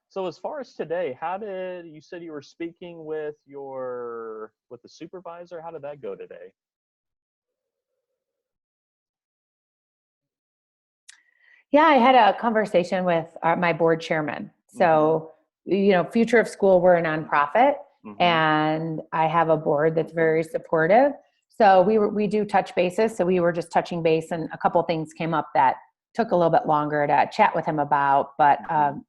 So as far as today, how did you said you were speaking with the supervisor? How did that go today? Yeah, I had a conversation with my board chairman. So, Future of School, we're a nonprofit, and I have a board that's very supportive. So we do touch bases. So we were just touching base, and a couple of things came up that took a little bit longer to chat with him about. But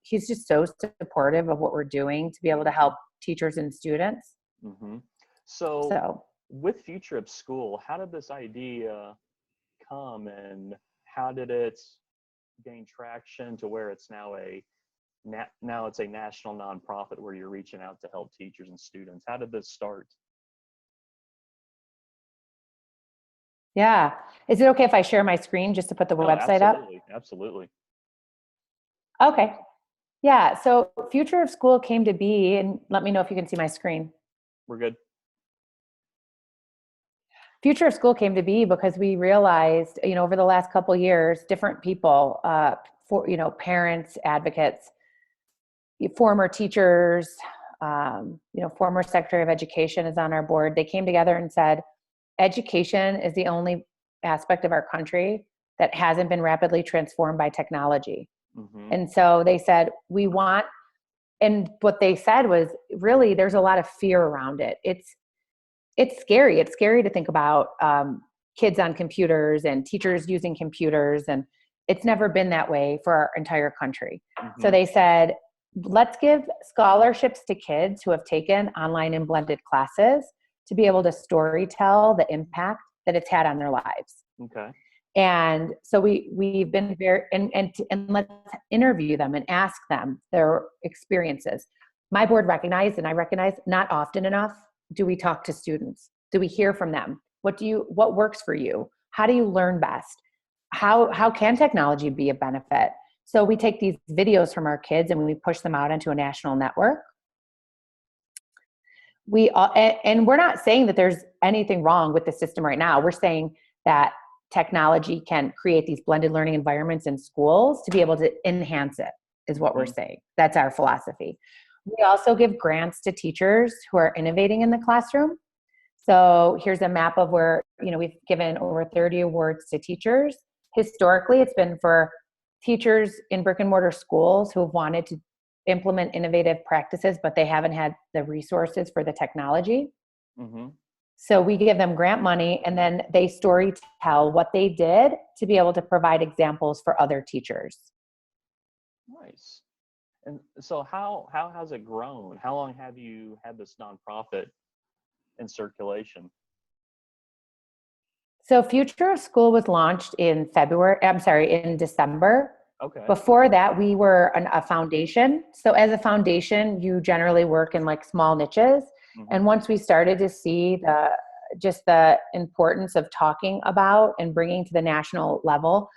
he's just so supportive of what we're doing to be able to help teachers and students. So with Future of School, how did this idea come, and how did it gain traction to where it's now it's a national nonprofit where you're reaching out to help teachers and students? How did this start? Yeah. Is it okay if I share my screen just to put the website up? Absolutely. Okay. Yeah. So Future of School came to be, and let me know if you can see my screen. We're good. Future of School came to be because we realized, over the last couple of years, different people, parents, advocates, former teachers, former Secretary of Education is on our board. They came together and said, education is the only aspect of our country that hasn't been rapidly transformed by technology. And so they said, and what they said was, really, there's a lot of fear around it. It's scary. It's scary to think about kids on computers and teachers using computers. And it's never been that way for our entire country. So they said, let's give scholarships to kids who have taken online and blended classes to be able to storytell the impact that it's had on their lives. Okay. And so we've been very, and let's interview them and ask them their experiences. My board recognized, and I recognize, not often enough do we talk to students. Do we hear from them? What works for you? How do you learn best? How can technology be a benefit? So we take these videos from our kids and we push them out into a national network. And we're not saying that there's anything wrong with the system right now. We're saying that technology can create these blended learning environments in schools to be able to enhance it, is what we're saying. That's our philosophy. We also give grants to teachers who are innovating in the classroom. So here's a map of where, we've given over 30 awards to teachers. Historically, it's been for teachers in brick and mortar schools who have wanted to implement innovative practices, but they haven't had the resources for the technology. So we give them grant money, and then they story tell what they did to be able to provide examples for other teachers. Nice. And so how has it grown? How long have you had this nonprofit in circulation? So Future of School was launched in December. Okay. Before that, we were a foundation. So as a foundation, you generally work in like small niches. And once we started to see the importance of talking about and bringing to the national level,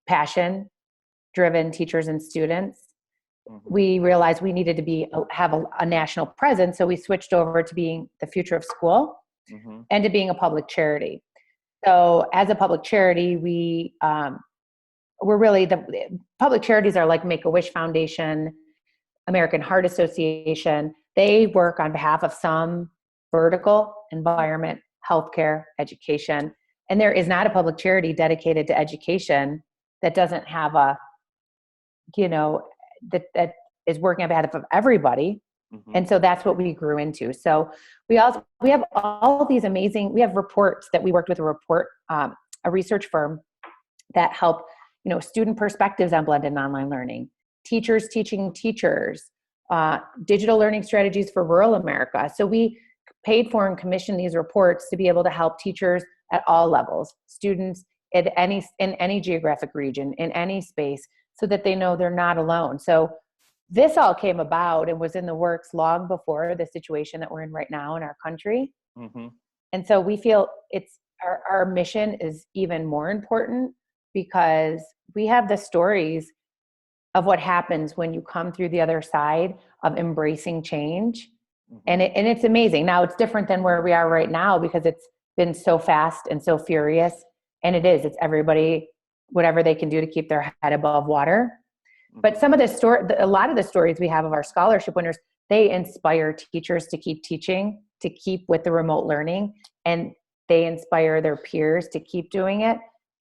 passion-driven teachers and students, we realized we needed to have a national presence. So we switched over to being the Future of School and to being a public charity. So as a public charity, we're really the public charities are like Make-A-Wish Foundation, American Heart Association. They work on behalf of some vertical: environment, healthcare, education. And there is not a public charity dedicated to education that doesn't have that is working on behalf of everybody. And so that's what we grew into. So we have all these amazing, we have reports that we worked with a research firm that help, student perspectives on blended and online learning, teachers teaching teachers, digital learning strategies for rural America. So we paid for and commissioned these reports to be able to help teachers at all levels, students in any geographic region, in any space, so that they know they're not alone. So this all came about and was in the works long before the situation that we're in right now in our country. And so we feel our mission is even more important because we have the stories of what happens when you come through the other side of embracing change. And it's amazing. Now it's different than where we are right now because it's been so fast and so furious. And it's everybody, whatever they can do to keep their head above water. But some of a lot of the stories we have of our scholarship winners, they inspire teachers to keep teaching, to keep with the remote learning, and they inspire their peers to keep doing it.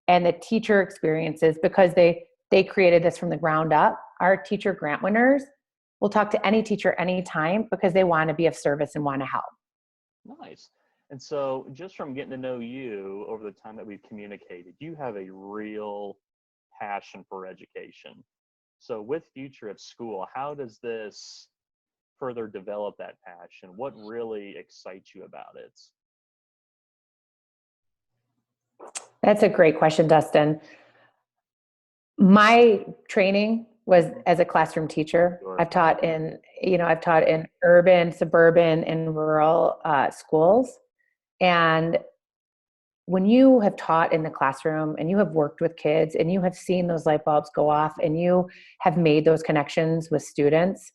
And the teacher experiences, because they created this from the ground up, our teacher grant winners will talk to any teacher anytime because they want to be of service and want to help. Nice. And so just from getting to know you over the time that we've communicated, you have a real passion for education. So with Future of School, how does this further develop that passion? What really excites you about it? That's a great question, Dustin. My training was as a classroom teacher. Sure. I've taught in urban, suburban, and rural schools. And when you have taught in the classroom and you have worked with kids and you have seen those light bulbs go off and you have made those connections with students,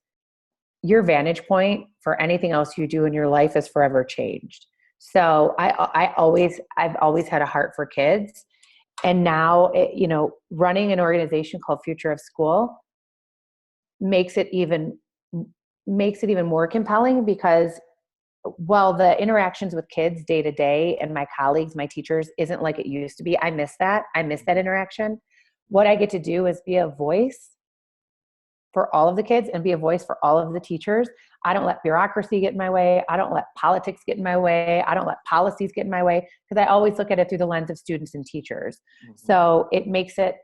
your vantage point for anything else you do in your life is forever changed. So I've always had a heart for kids. And now, running an organization called Future of School makes it even more compelling because while the interactions with kids day to day and my colleagues, my teachers, isn't like it used to be, I miss that interaction. What I get to do is be a voice for all of the kids and be a voice for all of the teachers. I don't let bureaucracy get in my way. I don't let politics get in my way. I don't let policies get in my way because I always look at it through the lens of students and teachers. Mm-hmm. So it makes it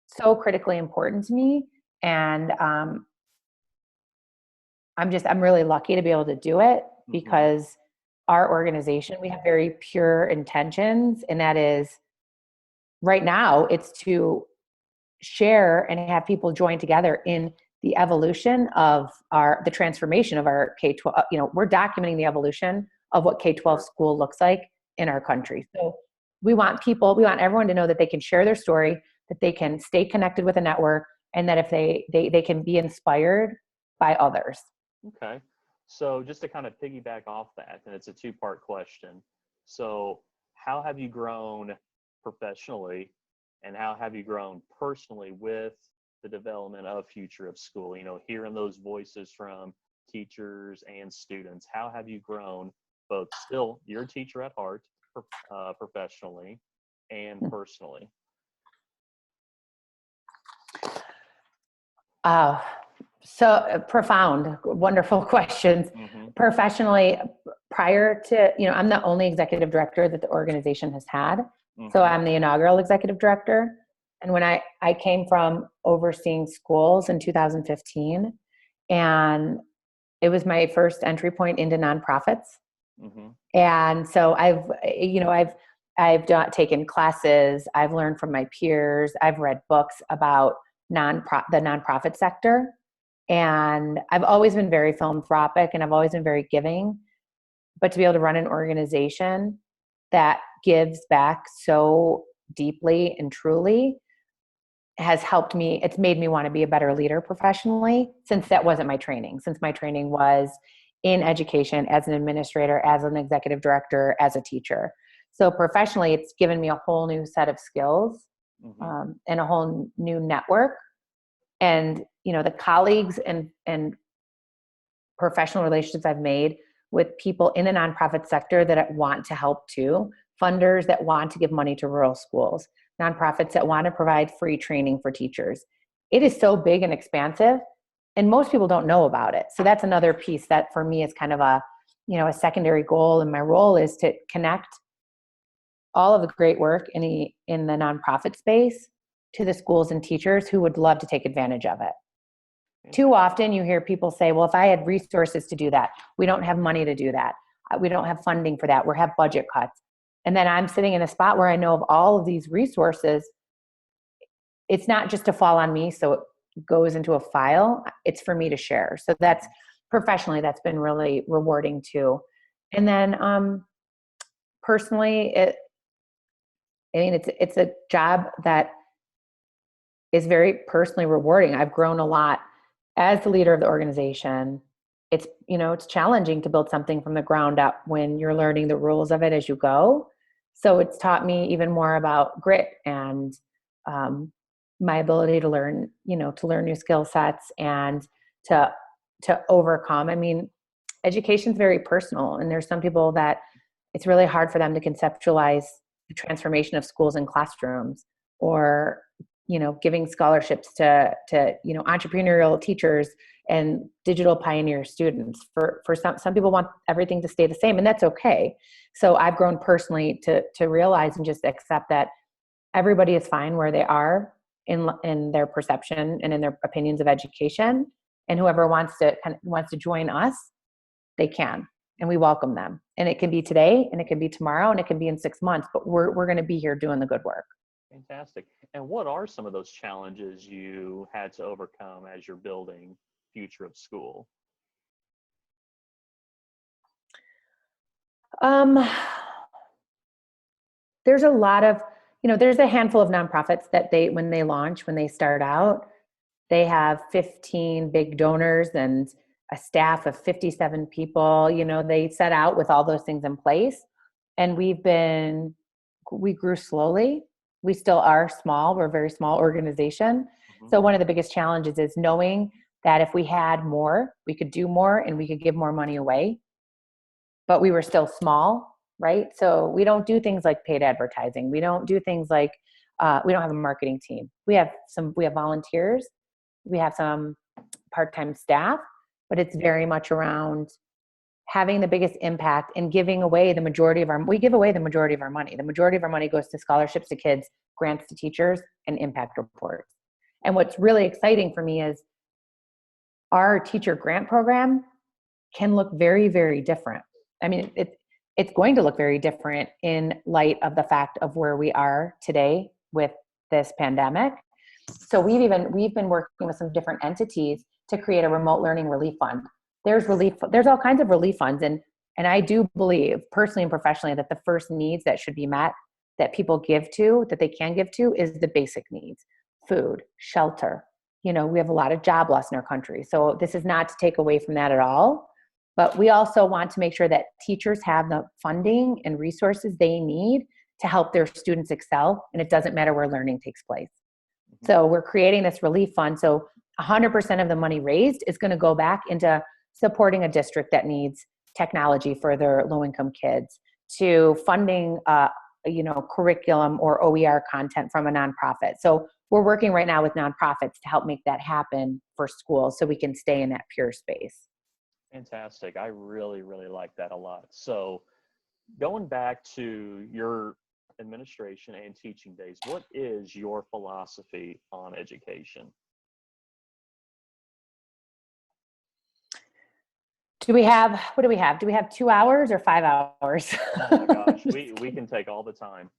so critically important to me. And I'm really lucky to be able to do it because our organization, we have very pure intentions. And that is right now it's to share and have people join together in the evolution of the transformation of our K-12, we're documenting the evolution of what K-12 school looks like in our country. So we want everyone to know that they can share their story, that they can stay connected with a network, and that if they can be inspired by others. Okay. So just to kind of piggyback off that, and it's a two-part question. So how have you grown professionally and how have you grown personally with the development of Future of School? Hearing those voices from teachers and students, how have you grown both still you're a teacher at heart professionally and personally? So profound, wonderful questions. Mm-hmm. Professionally, prior to, I'm the only executive director that the organization has had. Mm-hmm. So I'm the inaugural executive director. And when I came from overseeing schools in 2015, and it was my first entry point into nonprofits. Mm-hmm. And so I've taken classes, I've learned from my peers, I've read books about the nonprofit sector. And I've always been very philanthropic and I've always been very giving, but to be able to run an organization that gives back so deeply and truly has helped me. It's made me want to be a better leader professionally, since that wasn't my training, since my training was in education as an administrator, as an executive director, as a teacher. So professionally, it's given me a whole new set of skills, mm-hmm. And a whole new network. And, the colleagues and professional relationships I've made with people in the nonprofit sector that want to help too, funders that want to give money to rural schools, nonprofits that want to provide free training for teachers. It is so big and expansive, and most people don't know about it. So that's another piece that for me is kind of a secondary goal in my role, is to connect all of the great work in the nonprofit space to the schools and teachers who would love to take advantage of it. Too often you hear people say, well, if I had resources to do that, we don't have money to do that. We don't have funding for that. We have budget cuts. And then I'm sitting in a spot where I know of all of these resources. It's not just to fall on me, so it goes into a file. It's for me to share. So that's professionally, that's been really rewarding too. And then personally, it's a job that is very personally rewarding. I've grown a lot as the leader of the organization. It's challenging to build something from the ground up when you're learning the rules of it as you go. So it's taught me even more about grit and my ability to learn, to learn new skill sets and to overcome. I mean, education is very personal, and there's some people that it's really hard for them to conceptualize the transformation of schools and classrooms, or giving scholarships to entrepreneurial teachers and digital pioneer students. For some people want everything to stay the same, and that's okay. So I've grown personally to realize and just accept that everybody is fine where they are in their perception and in their opinions of education, and whoever wants to join us, they can, and we welcome them. And it can be today, and it can be tomorrow, and it can be in 6 months, but we're going to be here doing the good work. Fantastic. And what are some of those challenges you had to overcome as you're building future of school? There's a lot of, there's a handful of nonprofits that when they start out, they have 15 big donors and a staff of 57 people. They set out with all those things in place. And we grew slowly. We still are small. We're a very small organization. Mm-hmm. So one of the biggest challenges is knowing that if we had more, we could do more and we could give more money away, but we were still small, right? So we don't do things like paid advertising. We don't do things like, we don't have a marketing team. We have volunteers. We have some part-time staff, but it's very much around having the biggest impact and giving away the majority of our money. The majority of our money goes to scholarships to kids, grants to teachers, and impact reports. And what's really exciting for me is our teacher grant program can look very, very different. I mean, it's going to look very different in light of the fact of where we are today with this pandemic. So we've been working with some different entities to create a remote learning relief fund. There's all kinds of relief funds. And I do believe personally and professionally that the first needs that should be met, that people that they can give to, is the basic needs: food, shelter. We have a lot of job loss in our country. So this is not to take away from that at all. But we also want to make sure that teachers have the funding and resources they need to help their students excel. And it doesn't matter where learning takes place. Mm-hmm. So we're creating this relief fund. So 100% of the money raised is going to go back into supporting a district that needs technology for their low-income kids, to funding, curriculum or OER content from a nonprofit. So we're working right now with nonprofits to help make that happen for schools so we can stay in that pure space. Fantastic. I really, really like that a lot. So going back to your administration and teaching days, what is your philosophy on education? What do we have? Do we have 2 hours or 5 hours? Oh my gosh, we can take all the time.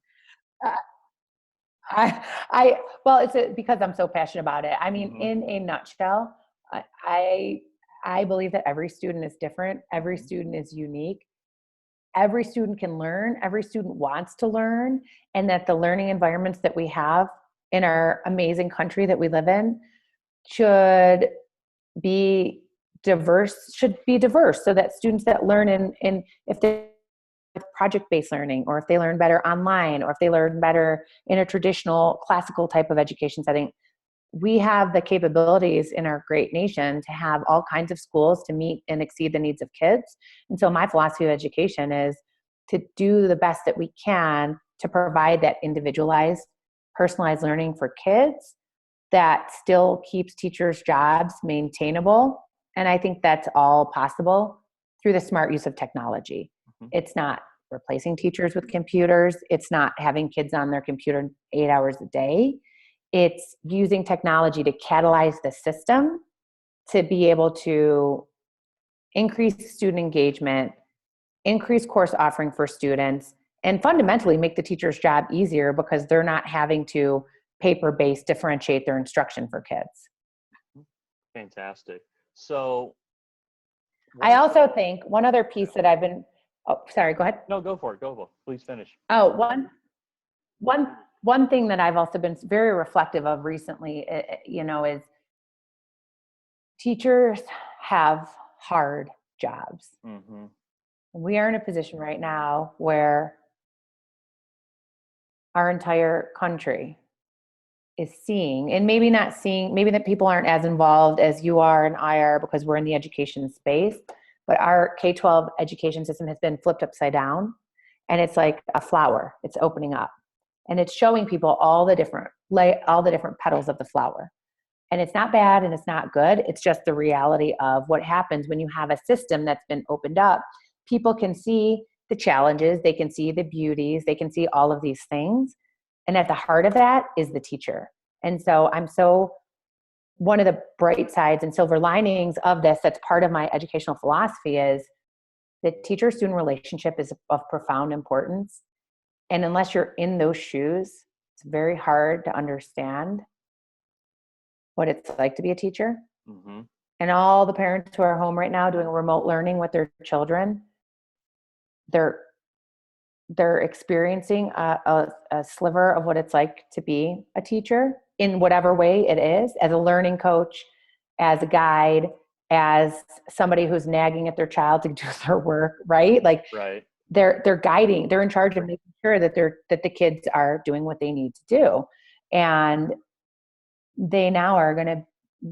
Well, because I'm so passionate about it. I mean, mm-hmm. In a nutshell, I believe that every student is different. Every student is unique. Every student can learn. Every student wants to learn, and that the learning environments that we have in our amazing country that we live in should be diverse, so that students that learn in if they project-based learning, or if they learn better online, or if they learn better in a traditional classical type of education setting, we have the capabilities in our great nation to have all kinds of schools to meet and exceed the needs of kids. And so my philosophy of education is to do the best that we can to provide that individualized, personalized learning for kids that still keeps teachers' jobs maintainable. And I think that's all possible through the smart use of technology. Mm-hmm. It's not replacing teachers with computers. It's not having kids on their computer 8 hours a day. It's using technology to catalyze the system to be able to increase student engagement, increase course offering for students, and fundamentally make the teacher's job easier because they're not having to paper-based differentiate their instruction for kids. Fantastic. So I also think one other piece that I've been, sorry, go ahead. No, go for it. Please finish. Oh, one thing that I've also been very reflective of recently, is teachers have hard jobs. Mm-hmm. We are in a position right now where our entire country is seeing, and maybe not seeing, maybe that people aren't as involved as you are and I are because we're in the education space, but our K-12 education system has been flipped upside down, and it's like a flower. It's opening up, and it's showing people all the different petals of the flower. And it's not bad and it's not good. It's just the reality of what happens when you have a system that's been opened up. People can see the challenges, they can see the beauties, they can see all of these things. And at the heart of that is the teacher. And so one of the bright sides and silver linings of this that's part of my educational philosophy is the teacher-student relationship is of profound importance. And unless you're in those shoes, it's very hard to understand what it's like to be a teacher. Mm-hmm. And all the parents who are home right now doing remote learning with their children, they're experiencing a sliver of what it's like to be a teacher in whatever way it is, as a learning coach, as a guide, as somebody who's nagging at their child to do their work, right? Like right. They're guiding, they're in charge of making sure that the kids are doing what they need to do. And they now are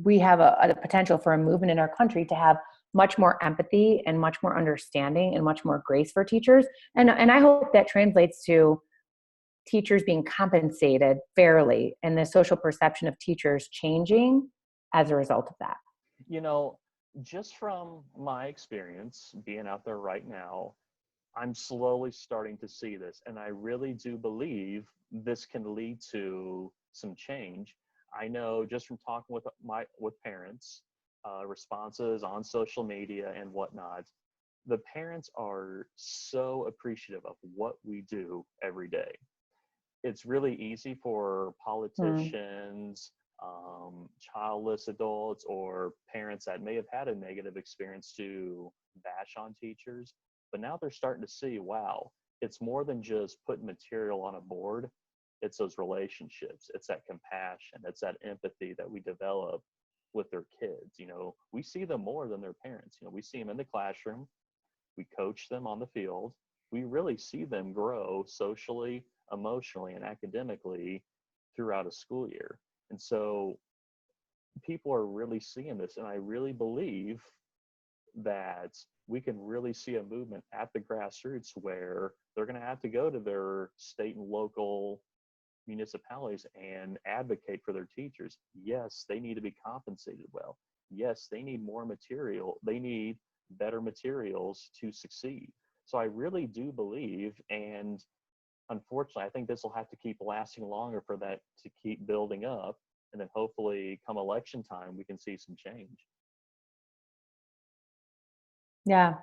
we have a potential for a movement in our country to have much more empathy and much more understanding and much more grace for teachers. And I hope that translates to teachers being compensated fairly and the social perception of teachers changing as a result of that. Just from my experience being out there right now, I'm slowly starting to see this, and I really do believe this can lead to some change. I know just from talking with parents, responses on social media and whatnot, the parents are so appreciative of what we do every day. It's really easy for politicians, childless adults, or parents that may have had a negative experience to bash on teachers. But now they're starting to see, wow, it's more than just putting material on a board. It's those relationships. It's that compassion. It's that empathy that we develop with their kids. We see them more than their parents. We see them in the classroom. We coach them on the field. We really see them grow socially, emotionally, and academically throughout a school year. And so people are really seeing this. And I really believe that we can really see a movement at the grassroots where they're going to have to go to their state and local municipalities and advocate for their teachers. Yes, they need to be compensated well. Yes, they need more material. They need better materials to succeed. So I really do believe, and unfortunately, I think this will have to keep lasting longer for that to keep building up. And then hopefully come election time, we can see some change. Yeah.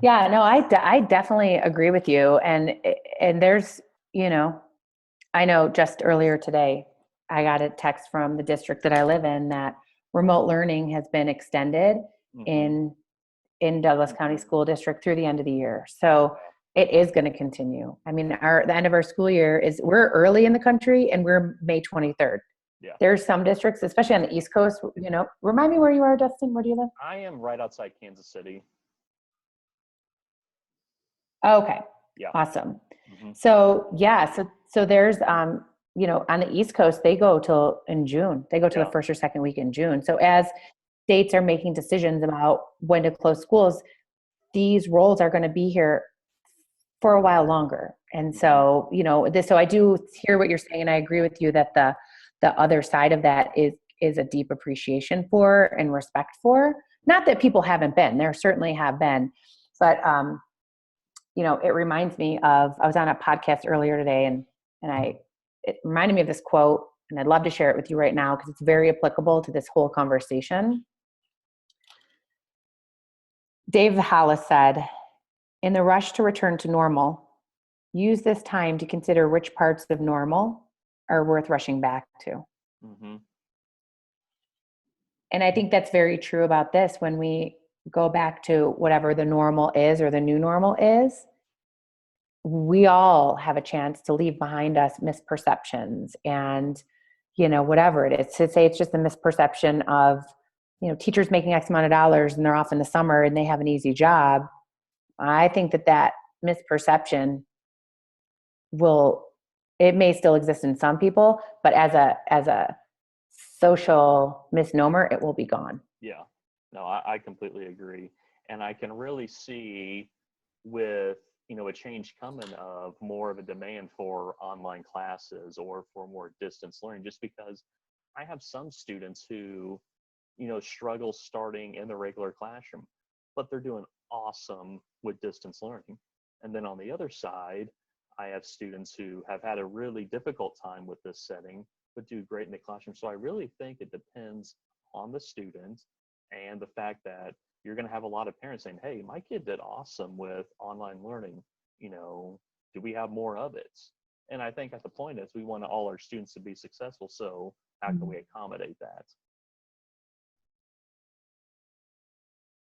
Yeah, no, I definitely agree with you. And there's, I know just earlier today, I got a text from the district that I live in that remote learning has been extended in Douglas County School District through the end of the year. So it is going to continue. I mean, the end of our school year we're early in the country and we're May 23rd. Yeah. There's some districts, especially on the East Coast, remind me where you are, Dustin. Where do you live? I am right outside Kansas City. Okay. Yeah. Awesome. So yeah, so there's on the East Coast, they go till in June. They go to the first or second week in June. So as states are making decisions about when to close schools, these roles are going to be here for a while longer. And so, so I do hear what you're saying, and I agree with you that the other side of that is a deep appreciation for and respect for. Not that people haven't been, there certainly have been, but it reminds me of, I was on a podcast earlier today and it reminded me of this quote, and I'd love to share it with you right now because it's very applicable to this whole conversation. Dave Hollis said, "In the rush to return to normal, use this time to consider which parts of normal are worth rushing back to." And I think that's very true about this. When we go back to whatever the normal is or the new normal is, we all have a chance to leave behind us misperceptions and, whatever it is. To say it's just a misperception of, teachers making X amount of dollars and they're off in the summer and they have an easy job. I think that misperception will It may still exist in some people, but as a social misnomer, it will be gone. Yeah, no, I completely agree. And I can really see with, a change coming of more of a demand for online classes or for more distance learning, just because I have some students who, struggle starting in the regular classroom, but they're doing awesome with distance learning. And then on the other side, I have students who have had a really difficult time with this setting, but do great in the classroom. So I really think it depends on the student and the fact that you're going to have a lot of parents saying, hey, my kid did awesome with online learning. Do we have more of it? And I think at the point is we want all our students to be successful. So how can we accommodate that?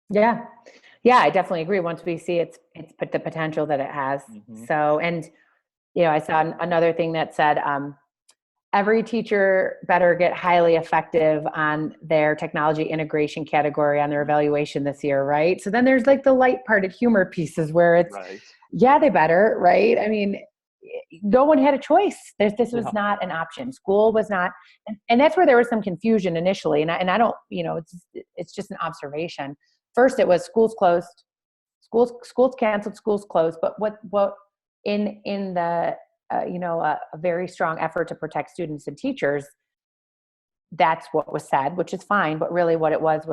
Yeah. Yeah, I definitely agree. Once we see it's put the potential that it has. So, and, I saw another thing that said, every teacher better get highly effective on their technology integration category on their evaluation this year, right? So then there's like the light-hearted humor pieces where it's, right. Yeah, they better, right? I mean, no one had a choice. This was not an option. School was not, and that's where there was some confusion initially. And I don't, it's just an observation. First, it was schools closed, schools canceled, schools closed. But what in the a very strong effort to protect students and teachers, that's what was said, which is fine. But really what it was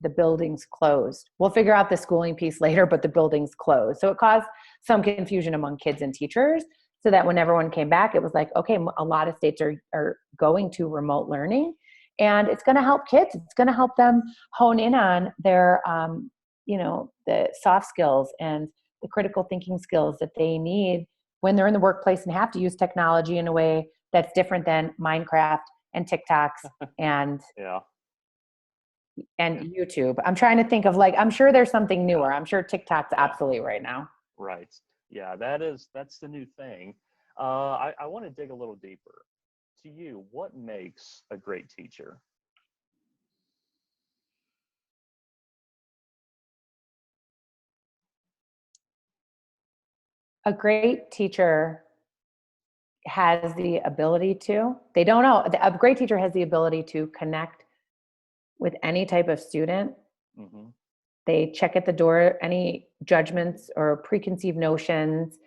the buildings closed. We'll figure out the schooling piece later, but the buildings closed. So it caused some confusion among kids and teachers, so that when everyone came back, it was like, okay, a lot of states are going to remote learning, and it's going to help kids. It's going to help them hone in on their, the soft skills and the critical thinking skills that they need when they're in the workplace and have to use technology in a way that's different than Minecraft and TikToks and YouTube. I'm trying to think of, like, I'm sure there's something newer. I'm sure TikTok's obsolete right now. Right. Yeah, that's the new thing. I want to dig a little deeper. To you, what makes a great teacher? A great teacher has the ability to, they don't know, a great teacher has the ability to connect with any type of student. They check at the door any judgments or preconceived notions.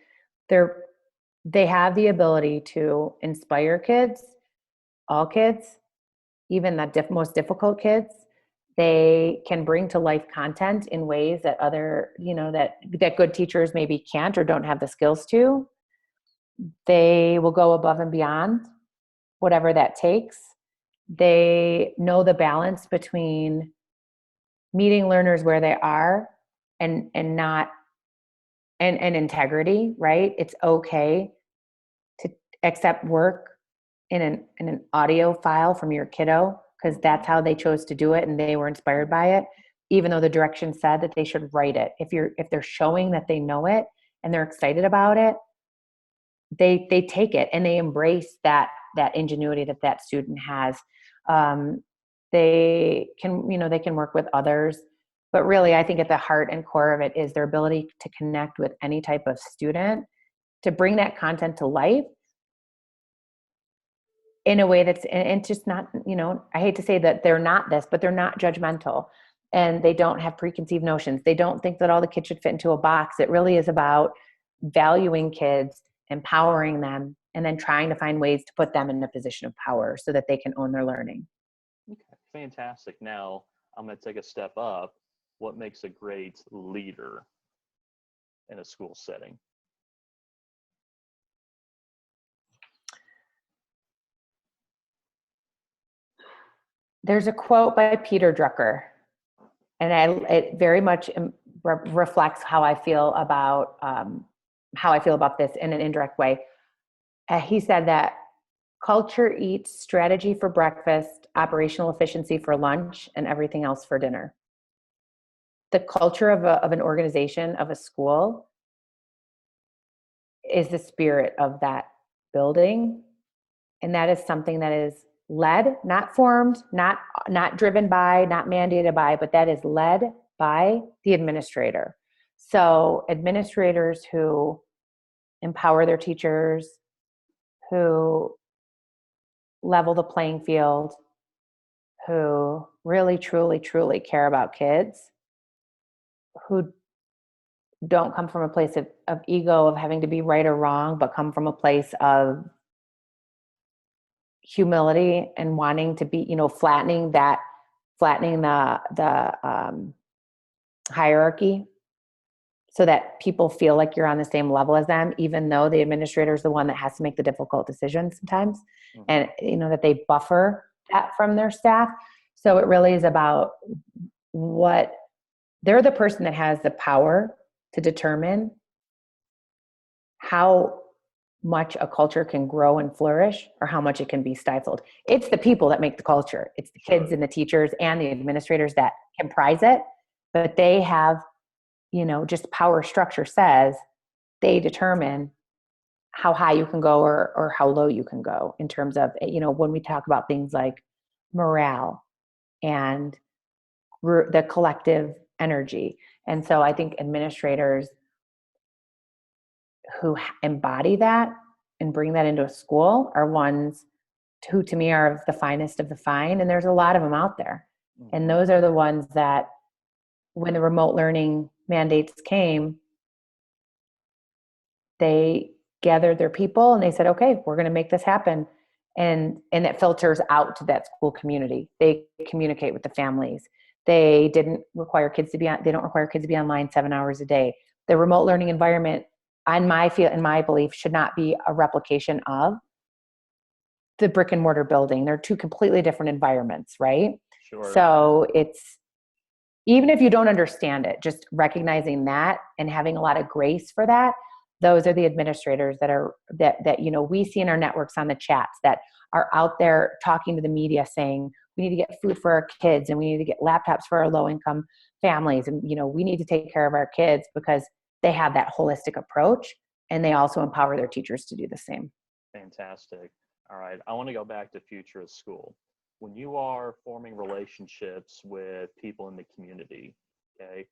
They have the ability to inspire kids, all kids, even the most difficult kids. They can bring to life content in ways that that good teachers maybe can't or don't have the skills to. They will go above and beyond, whatever that takes. They know the balance between meeting learners where they are and not and integrity, right? It's okay to accept work in an audio file from your kiddo because that's how they chose to do it and they were inspired by it, even though the direction said that they should write it. If they're showing that they know it and they're excited about it, they take it and they embrace that ingenuity that student has. They can work with others, but really I think at the heart and core of it is their ability to connect with any type of student, to bring that content to life in a way that's, and just not, I hate to say that they're not this, but they're not judgmental and they don't have preconceived notions. They don't think that all the kids should fit into a box. It really is about valuing kids, empowering them, and then trying to find ways to put them in a position of power so that they can own their learning. Okay, fantastic. Now I'm going to take a step up. What makes a great leader in a school setting? There's a quote by Peter Drucker, and it very much reflects how I feel about this in an indirect way. He said that culture eats strategy for breakfast, operational efficiency for lunch, and everything else for dinner. The culture of an organization, of a school, is the spirit of that building. And that is something that is led, not formed, not driven by, not mandated by, but that is led by the administrator. So administrators who empower their teachers, who level the playing field, who really, truly, truly care about kids, who don't come from a place of ego, of having to be right or wrong, but come from a place of humility and wanting to be, flattening the hierarchy so that people feel like you're on the same level as them, even though the administrator is the one that has to make the difficult decisions sometimes. And, that they buffer that from their staff. So it really is about what they're the person that has the power to determine how much a culture can grow and flourish or how much it can be stifled. It's the people that make the culture. It's the kids and the teachers and the administrators that comprise it, but they have, just power structure says they determine how high you can go or how low you can go in terms of, when we talk about things like morale and the collective energy. And so I think administrators who embody that and bring that into a school are ones who to me are the finest of the fine. And there's a lot of them out there. And those are the ones that when the remote learning mandates came, they gathered their people and they said, okay, we're going to make this happen. And it filters out to that school community. They communicate with the families. They don't require kids to be online 7 hours a day. The remote learning environment, in my belief, should not be a replication of the brick and mortar building. They're two completely different environments, right? Sure. So it's, even if you don't understand it, just recognizing that and having a lot of grace for that, those are the administrators that we see in our networks on the chats that are out there talking to the media saying, we need to get food for our kids and we need to get laptops for our low income families. And, we need to take care of our kids because they have that holistic approach and they also empower their teachers to do the same. Fantastic. All right. I want to go back to future of school. When you are forming relationships with people in the community, okay,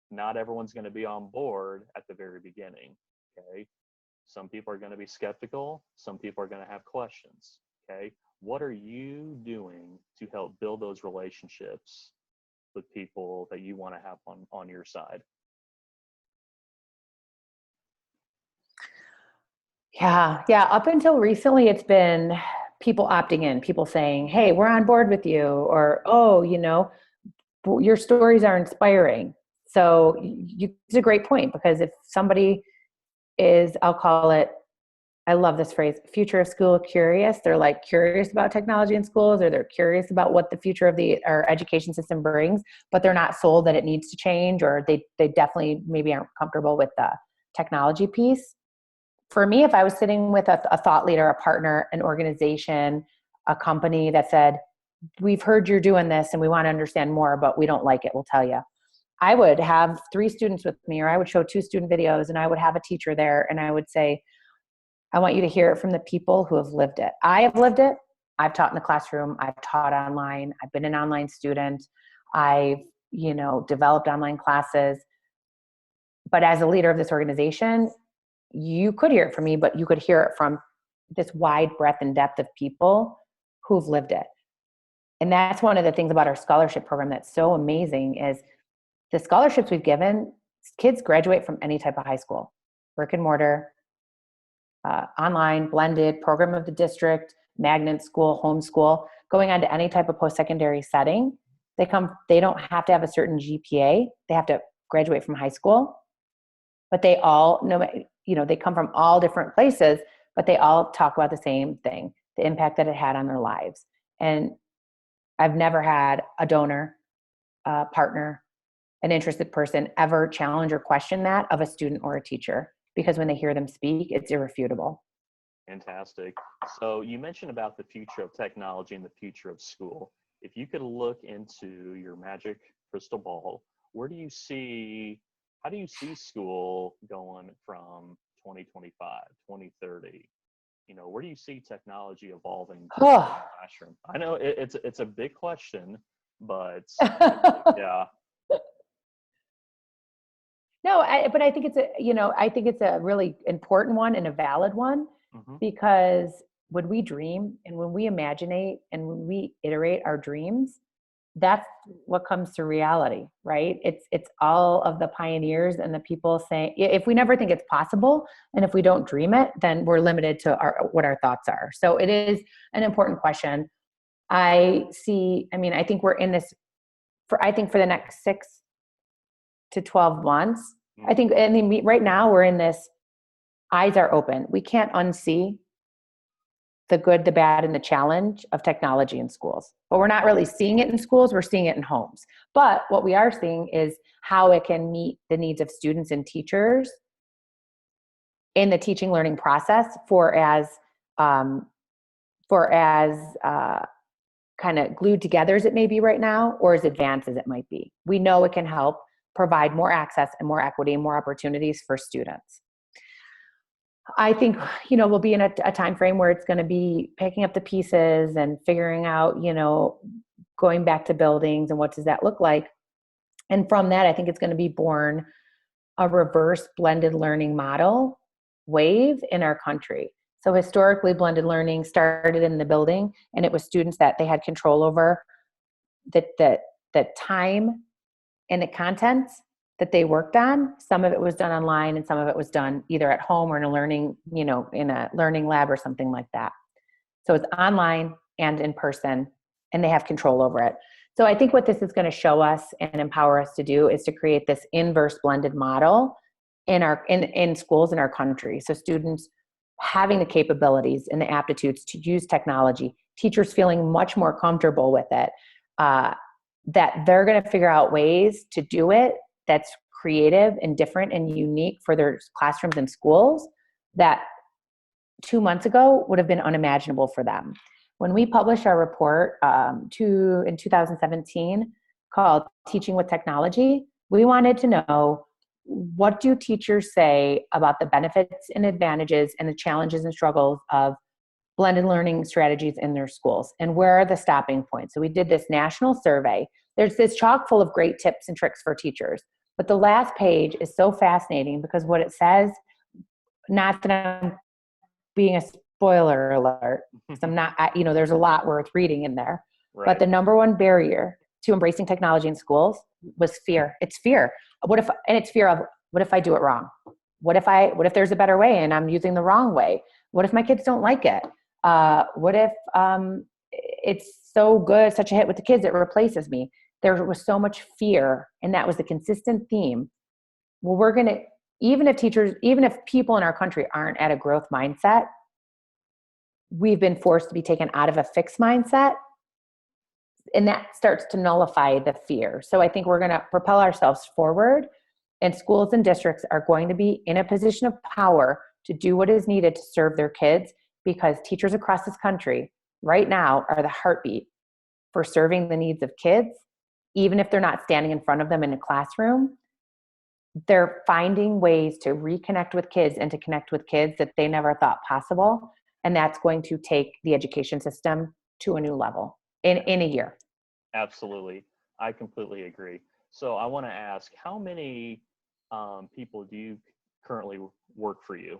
not everyone's going to be on board at the very beginning, okay? Some people are going to be skeptical. Some people are going to have questions, okay? What are you doing to help build those relationships with people that you want to have on your side? Yeah. Up until recently, it's been people opting in, people saying, hey, we're on board with you, or, oh, your stories are inspiring. So it's a great point, because if somebody is, I'll call it, I love this phrase, future of school curious. They're like curious about technology in schools, or they're curious about what the future of our education system brings, but they're not sold that it needs to change, or they definitely maybe aren't comfortable with the technology piece. For me, if I was sitting with a thought leader, a partner, an organization, a company that said, we've heard you're doing this and we want to understand more, but we don't like it, we'll tell you. I would have 3 students with me, or I would show 2 student videos, and I would have a teacher there, and I would say, I want you to hear it from the people who have lived it. I have lived it. I've taught in the classroom. I've taught online. I've been an online student. I've, developed online classes. But as a leader of this organization, you could hear it from me, but you could hear it from this wide breadth and depth of people who've lived it. And that's one of the things about our scholarship program that's so amazing is the scholarships we've given, kids graduate from any type of high school, brick and mortar, online, blended, program of the district, magnet school, homeschool, going on to any type of post-secondary setting. They don't have to have a certain GPA. They have to graduate from high school, but they all know, they come from all different places, but they all talk about the same thing, the impact that it had on their lives. And I've never had a donor, a partner, an interested person ever challenge or question that of a student or a teacher, because when they hear them speak, it's irrefutable. Fantastic. So you mentioned about the future of technology and the future of school. If you could look into your magic crystal ball, how do you see school going from 2025, 2030? Where do you see technology evolving to the classroom? I know it's a big question, but yeah. No, but I think it's a really important one and a valid one. Mm-hmm. because when we dream and when we imaginate and when we iterate our dreams, that's what comes to reality, right? It's all of the pioneers and the people saying, if we never think it's possible and if we don't dream it, then we're limited to what our thoughts are. So it is an important question. I think we're in this for the next 6 to 12 months. Right now we're in this, eyes are open. We can't unsee the good, the bad, and the challenge of technology in schools. But we're not really seeing it in schools, we're seeing it in homes. But what we are seeing is how it can meet the needs of students and teachers in the teaching learning process for as kind of glued together as it may be right now, or as advanced as it might be. We know it can help provide more access and more equity and more opportunities for students. I think, we'll be in a time frame where it's going to be picking up the pieces and figuring out, going back to buildings and what does that look like. And from that, I think it's going to be born a reverse blended learning model wave in our country. So historically, blended learning started in the building, and it was students that they had control over the time and the contents that they worked on. Some of it was done online and some of it was done either at home or in a learning lab or something like that. So it's online and in person, and they have control over it. So I think what this is going to show us and empower us to do is to create this inverse blended model in schools in our country. So students having the capabilities and the aptitudes to use technology, teachers feeling much more comfortable with it, that they're going to figure out ways to do it that's creative and different and unique for their classrooms and schools that 2 months ago would have been unimaginable for them. When we published our report in 2017 called Teaching with Technology, we wanted to know, what do teachers say about the benefits and advantages and the challenges and struggles of blended learning strategies in their schools, and where are the stopping points? So we did this national survey. There's this chock full of great tips and tricks for teachers, but the last page is so fascinating because what it says, not that I'm being a spoiler alert, I'm not, there's a lot worth reading in there, right. But the number one barrier to embracing technology in schools was fear. It's fear. It's fear of, what if I do it wrong? What if there's a better way and I'm using the wrong way? What if my kids don't like it? What if it's so good, such a hit with the kids, it replaces me? There was so much fear, and that was the consistent theme. Well, even if people in our country aren't at a growth mindset, we've been forced to be taken out of a fixed mindset, and that starts to nullify the fear. So I think we're going to propel ourselves forward, and schools and districts are going to be in a position of power to do what is needed to serve their kids, because teachers across this country right now are the heartbeat for serving the needs of kids. Even if they're not standing in front of them in a classroom, they're finding ways to reconnect with kids and to connect with kids that they never thought possible. And that's going to take the education system to a new level in a year. Absolutely. I completely agree. So I want to ask, how many people do you currently work for you?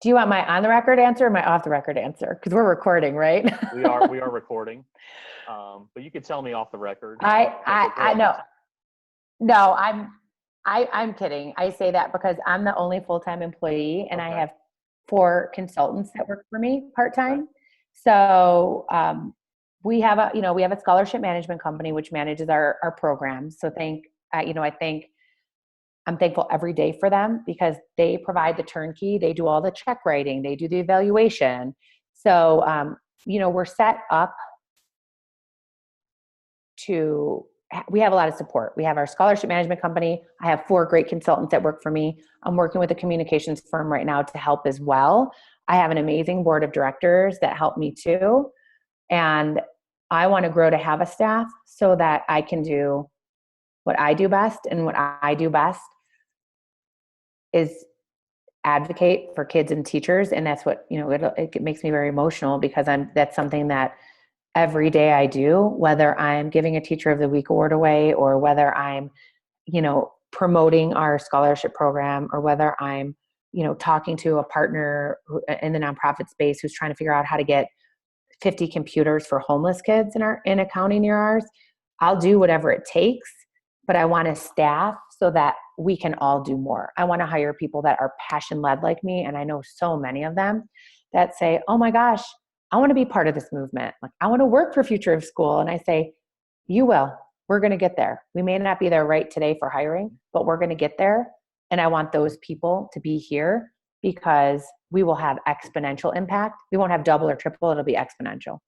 Do you want my on the record answer or my off the record answer? Because we're recording, right? We are recording. But you could tell me off the record. I know. No, I'm kidding. I say that because I'm the only full-time employee, and I have 4 consultants that work for me part-time. Okay. So we have a scholarship management company which manages our programs. So I'm thankful every day for them, because they provide the turnkey. They do all the check writing. They do the evaluation. So, we're set up we have a lot of support. We have our scholarship management company. I have 4 great consultants that work for me. I'm working with a communications firm right now to help as well. I have an amazing board of directors that help me too. And I want to grow to have a staff so that I can do what I do best. And what I do best is advocate for kids and teachers. And that's what, it makes me very emotional, because that's something that every day I do, whether I'm giving a teacher of the week award away, or whether I'm, promoting our scholarship program, or whether I'm, talking to a partner in the nonprofit space who's trying to figure out how to get 50 computers for homeless kids in a county near ours, I'll do whatever it takes, but I want to staff so that we can all do more. I want to hire people that are passion led like me. And I know so many of them that say, oh my gosh, I want to be part of this movement. Like, I want to work for Future of School. And I say, you will. We're going to get there. We may not be there right today for hiring, but we're going to get there. And I want those people to be here, because we will have exponential impact. We won't have double or triple. It'll be exponential.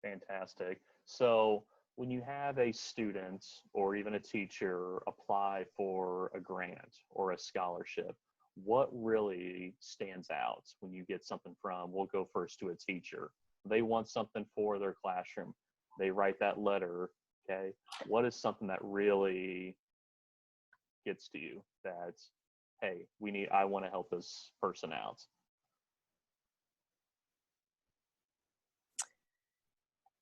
Fantastic. So when you have a student or even a teacher apply for a grant or a scholarship, what really stands out when you get something from, we'll go first to a teacher. They want something for their classroom. They write that letter. Okay. What is something that really gets to you that, hey, I want to help this person out?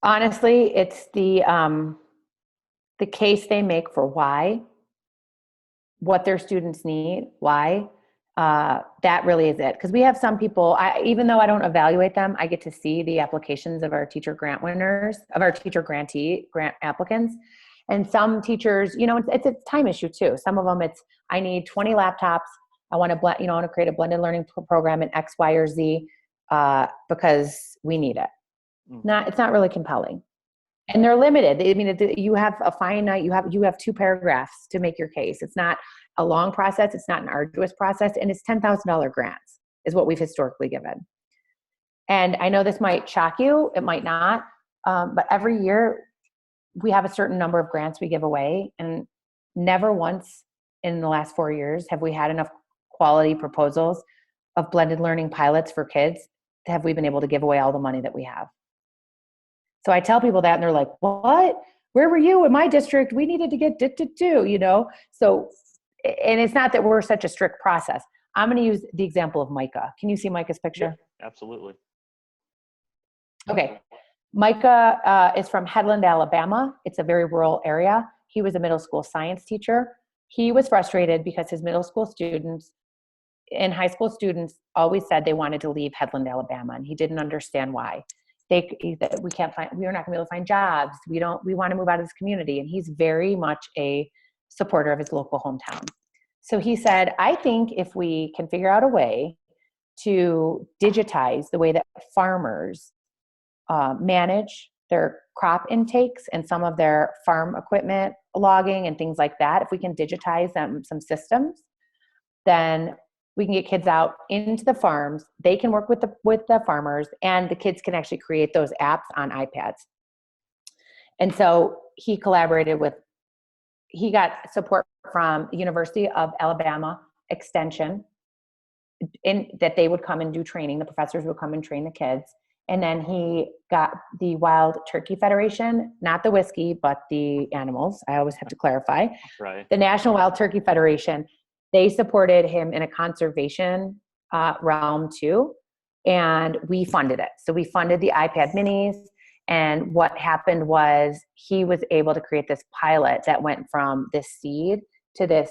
Honestly, it's the case they make for why, what their students need, why. That really is it. Because we have some people, even though I don't evaluate them, I get to see the applications of our teacher grant winners, of our teacher grantee grant applicants. And some teachers, it's a time issue too. Some of them, it's, I need 20 laptops. I want to I want to create a blended learning program in X, Y, or Z, because we need it. Mm-hmm. It's not really compelling. And they're limited. I mean, you have a finite, you have 2 paragraphs to make your case. It's not a long process. It's not an arduous process. And it's $10,000 grants is what we've historically given. And I know this might shock you. It might not. But every year we have a certain number of grants we give away. And never once in the last 4 years have we had enough quality proposals of blended learning pilots for kids have we been able to give away all the money that we have. So I tell people that and they're like, what? Where were you in my district? We needed to get So, and it's not that we're such a strict process. I'm going to use the example of Micah. Can you see Micah's picture? Yeah, absolutely. Okay. Micah is from Headland, Alabama. It's a very rural area. He was a middle school science teacher. He was frustrated because his middle school students and high school students always said they wanted to leave Headland, Alabama, and he didn't understand why. We're not going to be able to find jobs. We want to move out of this community. And he's very much a supporter of his local hometown. So he said, I think if we can figure out a way to digitize the way that farmers manage their crop intakes and some of their farm equipment logging and things like that, if we can digitize some systems, then we can get kids out into the farms. They can work with the farmers, and the kids can actually create those apps on iPads. And so he got support from the University of Alabama Extension, in that they would come and do training. The professors would come and train the kids. And then he got the Wild Turkey Federation, not the whiskey, but the animals. I always have to clarify. Right. The National Wild Turkey Federation. They supported him in a conservation realm too, and we funded it. So we funded the iPad minis, and what happened was he was able to create this pilot that went from this seed to this,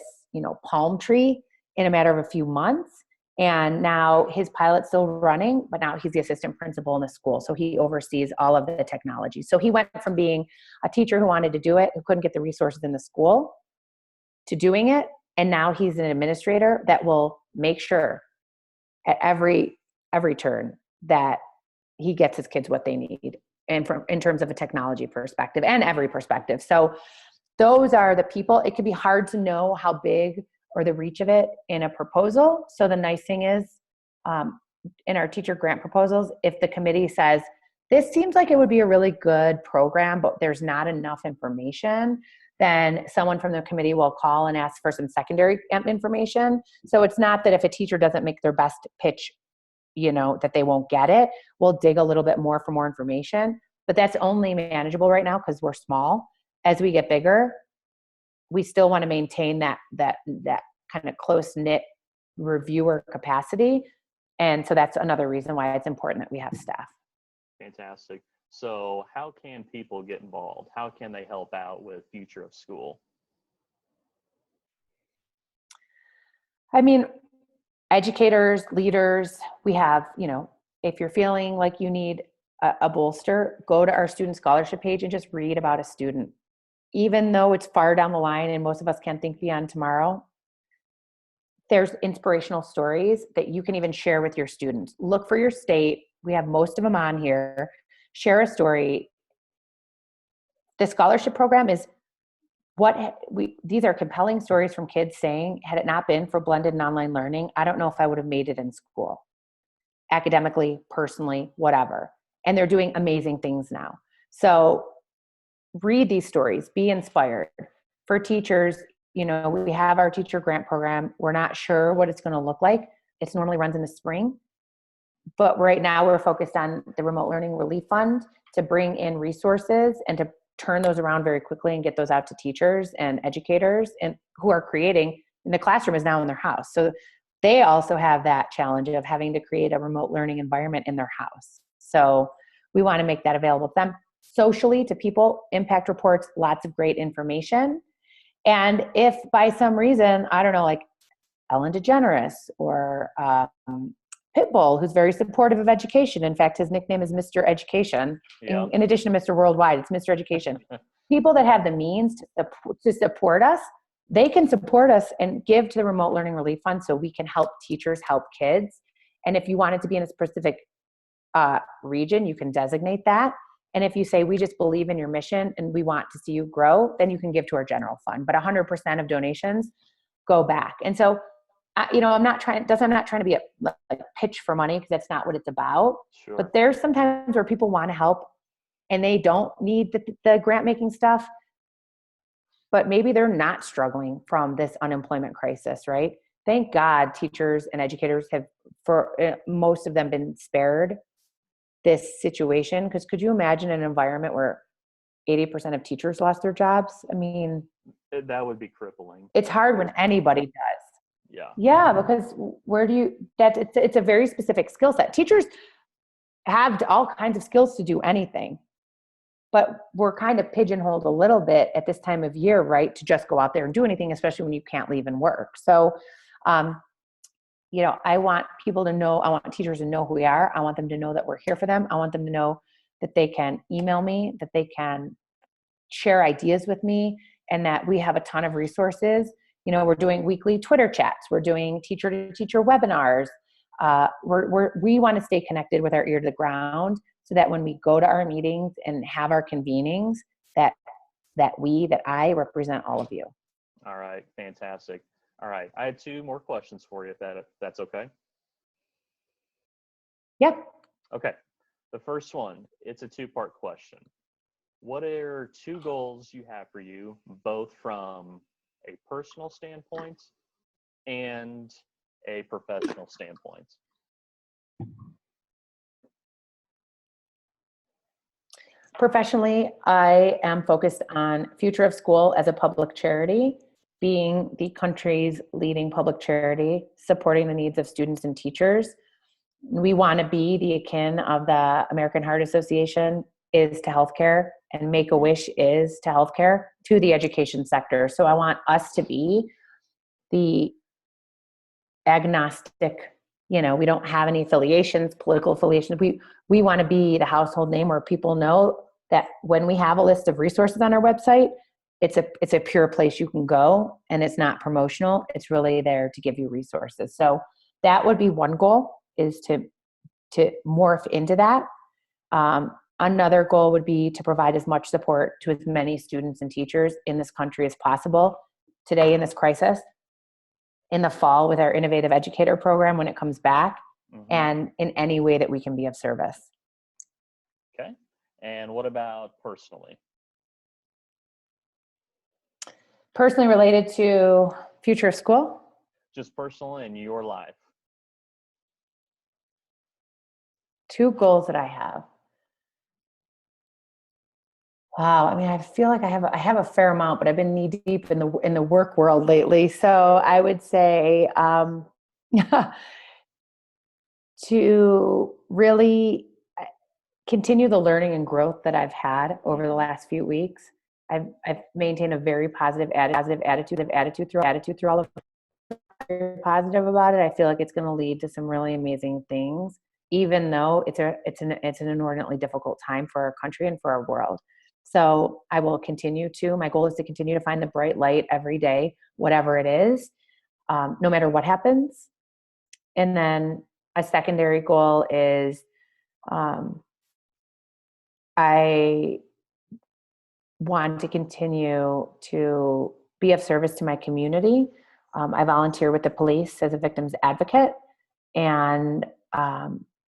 palm tree in a matter of a few months. And now his pilot's still running, but now he's the assistant principal in the school. So he oversees all of the technology. So he went from being a teacher who wanted to do it, who couldn't get the resources in the school, to doing it. And now he's an administrator that will make sure at every turn that he gets his kids what they need, and in terms of a technology perspective and every perspective. So those are the people. It can be hard to know how big or the reach of it in a proposal. So the nice thing is, in our teacher grant proposals, if the committee says, this seems like it would be a really good program, but there's not enough information, then someone from the committee will call and ask for some secondary information. So it's not that if a teacher doesn't make their best pitch, that they won't get it. We'll dig a little bit more for more information, but that's only manageable right now because we're small. As we get bigger, we still want to maintain that kind of close-knit reviewer capacity. And so that's another reason why it's important that we have staff. Fantastic. So how can people get involved? How can they help out with Future of School? I mean, educators, leaders, we have, if you're feeling like you need a bolster, go to our student scholarship page and just read about a student. Even though it's far down the line and most of us can't think beyond tomorrow, there's inspirational stories that you can even share with your students. Look for your state. We have most of them on here. Share a story. The scholarship program is these are compelling stories from kids saying, had it not been for blended and online learning, I don't know if I would have made it in school, academically, personally, whatever. And they're doing amazing things now. So read these stories, be inspired. For teachers, we have our teacher grant program. We're not sure what it's going to look like. It normally runs in the spring. But right now we're focused on the Remote Learning Relief Fund to bring in resources and to turn those around very quickly and get those out to teachers and educators and who are creating, and the classroom is now in their house. So they also have that challenge of having to create a remote learning environment in their house. So we want to make that available to them socially, to people, impact reports, lots of great information. And if by some reason, I don't know, like Ellen DeGeneres or Pitbull, who's very supportive of education. In fact, his nickname is Mr. Education. Yeah. In addition to Mr. Worldwide, it's Mr. Education. People that have the means to support us, they can support us and give to the Remote Learning Relief Fund so we can help teachers, help kids. And if you want it to be in a specific region, you can designate that. And if you say, we just believe in your mission and we want to see you grow, then you can give to our general fund. But 100% of donations go back. And so I'm not trying to be a pitch for money, because that's not what it's about. Sure. But there's sometimes where people want to help and they don't need the grant making stuff, but maybe they're not struggling from this unemployment crisis, right? Thank God teachers and educators have, for most of them, been spared this situation. Because could you imagine an environment where 80% of teachers lost their jobs? I mean, that would be crippling. It's hard when anybody does. Yeah, because it's a very specific skill set. Teachers have all kinds of skills to do anything, but we're kind of pigeonholed a little bit at this time of year, right? To just go out there and do anything, especially when you can't leave and work. So, I want people to know, I want teachers to know who we are. I want them to know that we're here for them. I want them to know that they can email me, that they can share ideas with me, and that we have a ton of resources. We're doing weekly Twitter chats. We're doing teacher-to-teacher webinars. We want to stay connected with our ear to the ground so that when we go to our meetings and have our convenings, that I represent all of you. All right, fantastic. All right, I had 2 more questions for you, if that's okay. Yep. Okay, the first one, it's a 2-part question. What are 2 goals you have for you, both from a personal standpoint and a professional standpoint? Professionally, I am focused on future of school as a public charity, being the country's leading public charity, supporting the needs of students and teachers. We want to be the akin of the American Heart Association is to healthcare, and Make-A-Wish is to healthcare, to the education sector. So I want us to be the agnostic, we don't have any affiliations, political affiliations. We want to be the household name where people know that when we have a list of resources on our website, it's a pure place you can go, and it's not promotional. It's really there to give you resources. So that would be one goal, is to morph into that. Another goal would be to provide as much support to as many students and teachers in this country as possible today in this crisis, in the fall with our Innovative Educator program when it comes back, and in any way that we can be of service. Okay. And what about personally? Personally related to future of school? Just personal in your life. 2 goals that I have. Wow, I mean, I feel like I have a fair amount, but I've been knee deep in the work world lately. So I would say to really continue the learning and growth that I've had over the last few weeks. I've maintained a very positive attitude through all of very positive about it. I feel like it's going to lead to some really amazing things, even though it's an inordinately difficult time for our country and for our world. So I will continue to. My goal is to continue to find the bright light every day, whatever it is, no matter what happens. And then a secondary goal is I want to continue to be of service to my community. I volunteer with the police as a victim's advocate. And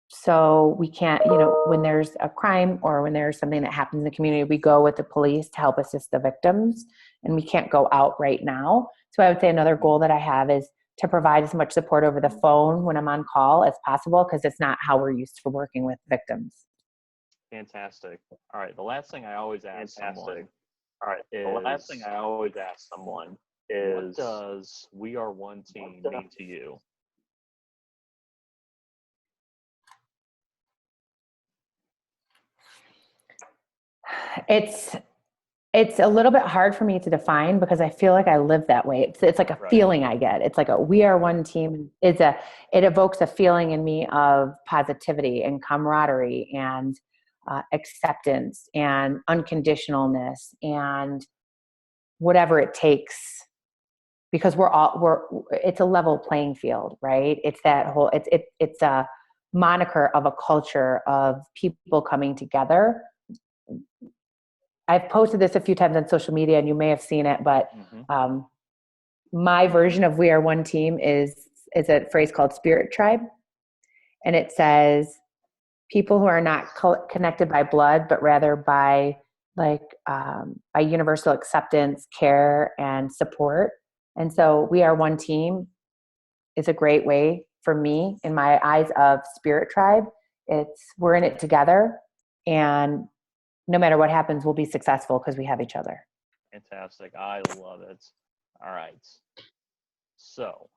so we can't, when there's a crime or when there's something that happens in the community, we go with the police to help assist the victims, and we can't go out right now. So I would say another goal that I have is to provide as much support over the phone when I'm on call as possible, because it's not how we're used to working with victims. Fantastic. All right. The last thing I always ask someone is, what does We Are One Team mean to you? It's a little bit hard for me to define because I feel like I live that way. It's like a feeling I get. It's like we are one team. It evokes a feeling in me of positivity and camaraderie and acceptance and unconditionalness and whatever it takes, because it's a level playing field, right? It's that whole, it's a moniker of a culture of people coming together. I've posted this a few times on social media and you may have seen it, but my version of We Are One Team is a phrase called Spirit Tribe. And it says, people who are not connected by blood, but rather by by universal acceptance, care, and support. And so We Are One Team is a great way for me, in my eyes, of Spirit Tribe. We're in it together, and no matter what happens, we'll be successful because we have each other. Fantastic. I love it. All right. So